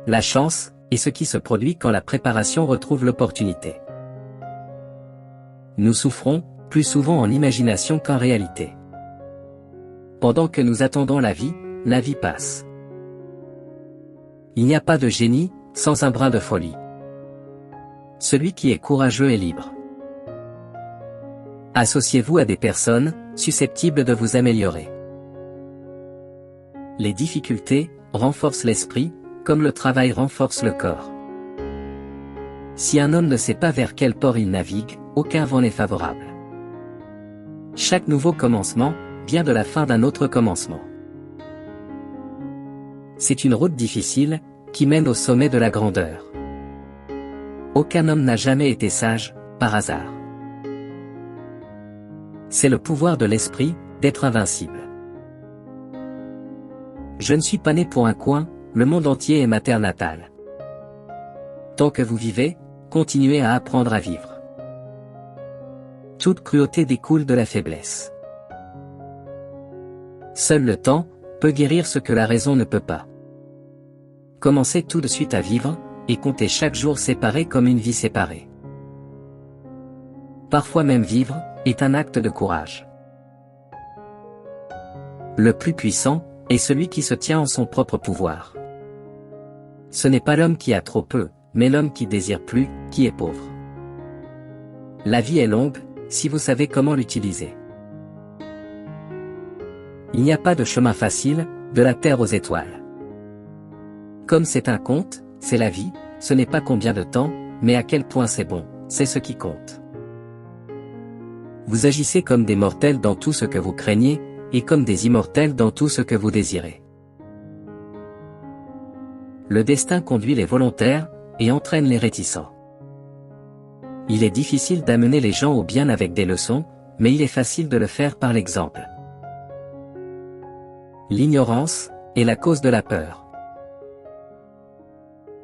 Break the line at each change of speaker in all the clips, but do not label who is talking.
La chance est ce qui se produit quand la préparation retrouve l'opportunité. Nous souffrons, plus souvent en imagination qu'en réalité. Pendant que nous attendons la vie passe. Il n'y a pas de génie, sans un brin de folie. Celui qui est courageux est libre. Associez-vous à des personnes, susceptibles de vous améliorer. Les difficultés renforcent l'esprit, comme le travail renforce le corps. Si un homme ne sait pas vers quel port il navigue, aucun vent n'est favorable. Chaque nouveau commencement vient de la fin d'un autre commencement. C'est une route difficile, qui mène au sommet de la grandeur. Aucun homme n'a jamais été sage, par hasard. C'est le pouvoir de l'esprit, d'être invincible. Je ne suis pas né pour un coin, le monde entier est ma terre natale. Tant que vous vivez, continuez à apprendre à vivre. Toute cruauté découle de la faiblesse. Seul le temps peut guérir ce que la raison ne peut pas. Commencez tout de suite à vivre, et comptez chaque jour séparé comme une vie séparée. Parfois même vivre est un acte de courage. Le plus puissant est celui qui se tient en son propre pouvoir. Ce n'est pas l'homme qui a trop peu, mais l'homme qui désire plus, qui est pauvre. La vie est longue, si vous savez comment l'utiliser. Il n'y a pas de chemin facile, de la terre aux étoiles. Comme c'est un conte, c'est la vie, ce n'est pas combien de temps, mais à quel point c'est bon, c'est ce qui compte. Vous agissez comme des mortels dans tout ce que vous craignez, et comme des immortels dans tout ce que vous désirez. Le destin conduit les volontaires, et entraîne les réticents. Il est difficile d'amener les gens au bien avec des leçons, mais il est facile de le faire par l'exemple. L'ignorance est la cause de la peur.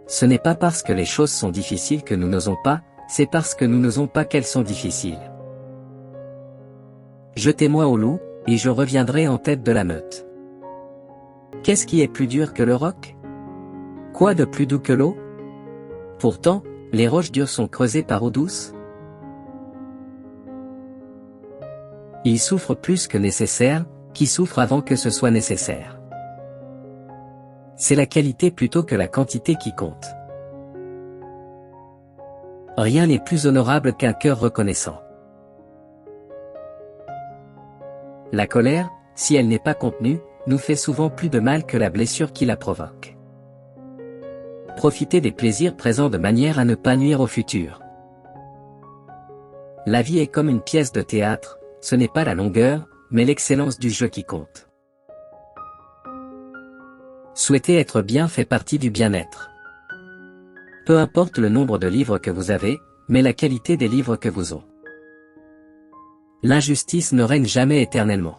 Ce n'est pas parce que les choses sont difficiles que nous n'osons pas, c'est parce que nous n'osons pas qu'elles sont difficiles. Jetez-moi au loup, et je reviendrai en tête de la meute. Qu'est-ce qui est plus dur que le roc? Quoi de plus doux que l'eau? Pourtant, les roches dures sont creusées par eau douce. Il souffre plus que nécessaire, qui souffre avant que ce soit nécessaire. C'est la qualité plutôt que la quantité qui compte. Rien n'est plus honorable qu'un cœur reconnaissant. La colère, si elle n'est pas contenue, nous fait souvent plus de mal que la blessure qui la provoque. Profitez des plaisirs présents de manière à ne pas nuire au futur. La vie est comme une pièce de théâtre, ce n'est pas la longueur, mais l'excellence du jeu qui compte. Souhaiter être bien fait partie du bien-être. Peu importe le nombre de livres que vous avez, mais la qualité des livres que vous avez. L'injustice ne règne jamais éternellement.